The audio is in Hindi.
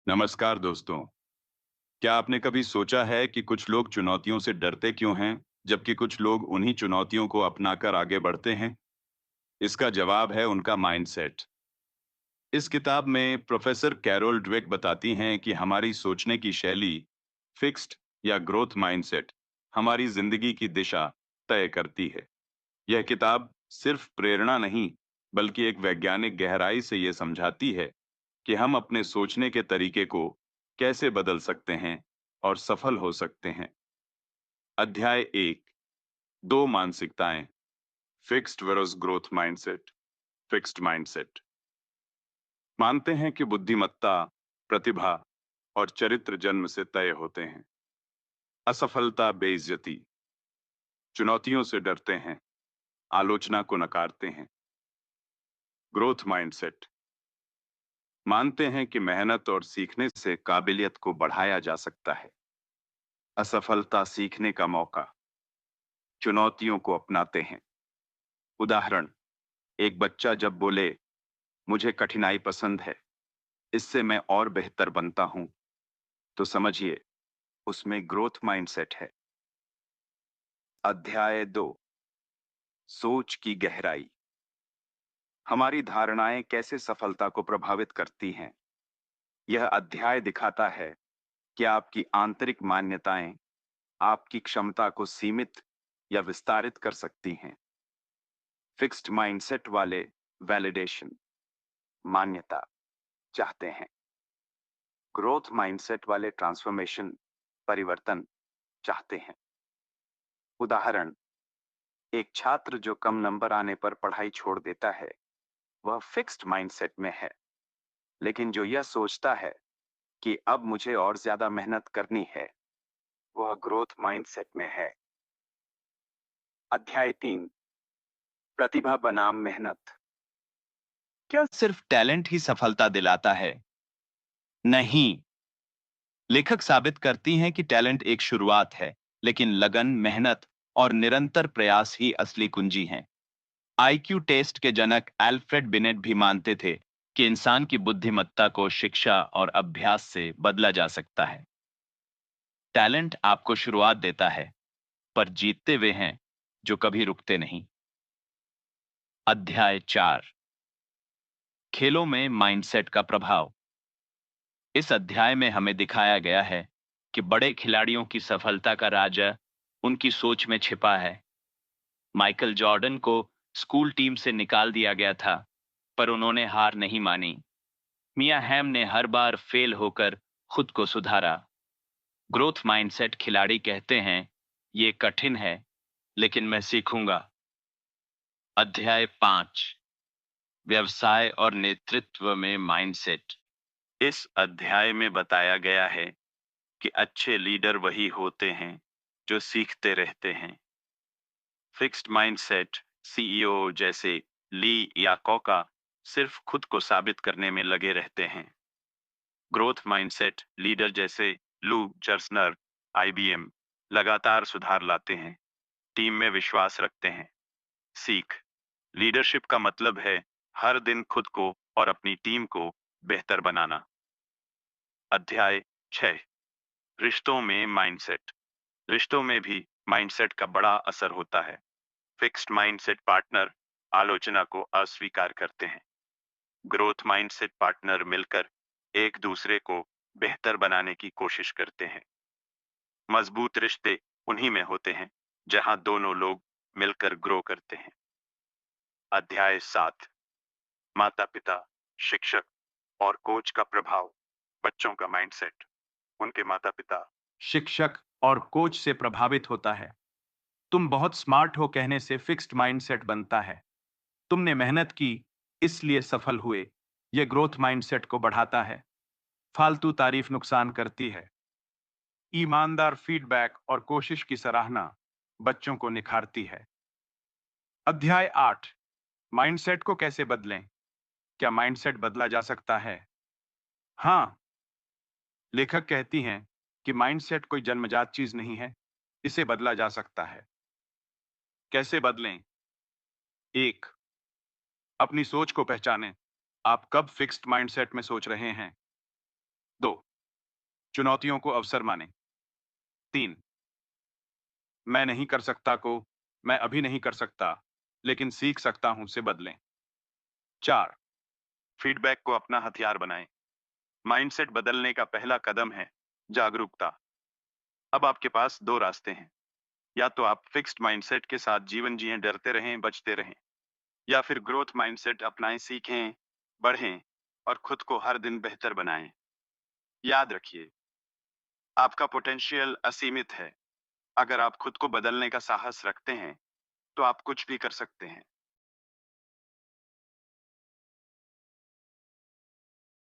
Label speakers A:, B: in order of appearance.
A: नमस्कार दोस्तों। क्या आपने कभी सोचा है कि कुछ लोग चुनौतियों से डरते क्यों हैं, जबकि कुछ लोग उन्हीं चुनौतियों को अपनाकर आगे बढ़ते हैं? इसका जवाब है उनका माइंडसेट। इस किताब में प्रोफेसर कैरोल ड्वेक बताती हैं कि हमारी सोचने की शैली, फिक्स्ड या ग्रोथ माइंडसेट, हमारी जिंदगी की दिशा तय करती है। यह किताब सिर्फ प्रेरणा नहीं, बल्कि एक वैज्ञानिक गहराई से यह समझाती है कि हम अपने सोचने के तरीके को कैसे बदल सकते हैं और सफल हो सकते हैं। अध्याय एक, दो मानसिकताएं, fixed versus growth mindset. Fixed mindset मानते हैं कि बुद्धिमत्ता, प्रतिभा और चरित्र जन्म से तय होते हैं। असफलता बेइज्जती, चुनौतियों से डरते हैं, आलोचना को नकारते हैं। ग्रोथ माइंडसेट मानते हैं कि मेहनत और सीखने से काबिलियत को बढ़ाया जा सकता है। असफलता सीखने का मौका, चुनौतियों को अपनाते हैं। उदाहरण, एक बच्चा जब बोले मुझे कठिनाई पसंद है, इससे मैं और बेहतर बनता हूं, तो समझिए उसमें ग्रोथ माइंडसेट है। अध्याय 2, सोच की गहराई। हमारी धारणाएं कैसे सफलता को प्रभावित करती हैं? यह अध्याय दिखाता है कि आपकी आंतरिक मान्यताएं आपकी क्षमता को सीमित या विस्तारित कर सकती हैं। फिक्स्ड माइंडसेट वाले वैलिडेशन, मान्यता चाहते हैं। ग्रोथ माइंडसेट वाले ट्रांसफॉर्मेशन, परिवर्तन चाहते हैं। उदाहरण, एक छात्र जो कम नंबर आने पर पढ़ाई छोड़ देता है, वह फिक्स्ड माइंडसेट में है। लेकिन जो यह सोचता है कि अब मुझे और ज्यादा मेहनत करनी है, वह ग्रोथ माइंडसेट में है। अध्याय 3, प्रतिभा बनाम मेहनत। क्या सिर्फ टैलेंट ही सफलता दिलाता है? नहीं। लेखक साबित करती हैं कि टैलेंट एक शुरुआत है, लेकिन लगन, मेहनत और निरंतर प्रयास ही असली कुंजी हैं। आईक्यू टेस्ट के जनक एल्फ्रेड बिनेट भी मानते थे कि इंसान की बुद्धिमत्ता को शिक्षा और अभ्यास से बदला जा सकता है। टैलेंट आपको शुरुआत देता है, पर जीतते वे हैं जो कभी रुकते नहीं। अध्याय 4, खेलों में माइंडसेट का प्रभाव। इस अध्याय में हमें दिखाया गया है कि बड़े खिलाड़ियों की सफलता का राज उनकी सोच में छिपा है। माइकल जॉर्डन को स्कूल टीम से निकाल दिया गया था, पर उन्होंने हार नहीं मानी। मिया हैम ने हर बार फेल होकर खुद को सुधारा। ग्रोथ माइंडसेट खिलाड़ी कहते हैं, ये कठिन है, लेकिन मैं सीखूंगा। अध्याय 5, व्यवसाय और नेतृत्व में माइंडसेट। इस अध्याय में बताया गया है कि अच्छे लीडर वही होते हैं जो सीखते रहते हैं। फिक्स्ड माइंडसेट सीईओ जैसे ली या कोका सिर्फ खुद को साबित करने में लगे रहते हैं। ग्रोथ माइंडसेट लीडर जैसे लू जर्सनर, आईबीएम लगातार सुधार लाते हैं, टीम में विश्वास रखते हैं। सीख, लीडरशिप का मतलब है हर दिन खुद को और अपनी टीम को बेहतर बनाना। अध्याय 6, रिश्तों में माइंडसेट। रिश्तों में भी माइंडसेट का बड़ा असर होता है। फिक्स्ड माइंडसेट पार्टनर आलोचना को अस्वीकार करते हैं। ग्रोथ माइंडसेट पार्टनर मिलकर एक दूसरे को बेहतर बनाने की कोशिश करते हैं। मजबूत रिश्ते उन्हीं में होते हैं जहां दोनों लोग मिलकर ग्रो करते हैं। अध्याय 7, माता पिता, शिक्षक और कोच का प्रभाव। बच्चों का माइंडसेट उनके माता पिता, शिक्षक और कोच से प्रभावित होता है। तुम बहुत स्मार्ट हो कहने से फिक्स्ड माइंडसेट बनता है। तुमने मेहनत की, इसलिए सफल हुए, यह ग्रोथ माइंडसेट को बढ़ाता है। फालतू तारीफ नुकसान करती है। ईमानदार फीडबैक और कोशिश की सराहना बच्चों को निखारती है। अध्याय 8, माइंडसेट को कैसे बदलें? क्या माइंडसेट बदला जा सकता है? हाँ, लेखक कहती हैं कि माइंडसेट कोई जन्मजात चीज नहीं है, इसे बदला जा सकता है। कैसे बदलें? एक, अपनी सोच को पहचानें। आप कब फिक्स्ड माइंडसेट में सोच रहे हैं? दो,
B: चुनौतियों को अवसर मानें। 3, मैं नहीं कर सकता को मैं अभी नहीं कर सकता, लेकिन सीख सकता हूं से बदलें। 4, फीडबैक को अपना हथियार बनाएं। माइंडसेट बदलने का पहला कदम है जागरूकता। अब आपके पास दो रास्ते हैं। या तो आप फिक्स्ड माइंडसेट के साथ जीवन जिएं, डरते रहें, बचते रहें, या फिर ग्रोथ माइंडसेट अपनाएं, सीखें, बढ़ें और खुद को हर दिन बेहतर बनाएं। याद रखिए, आपका पोटेंशियल असीमित है। अगर आप खुद को बदलने का साहस रखते हैं, तो आप कुछ भी कर सकते हैं।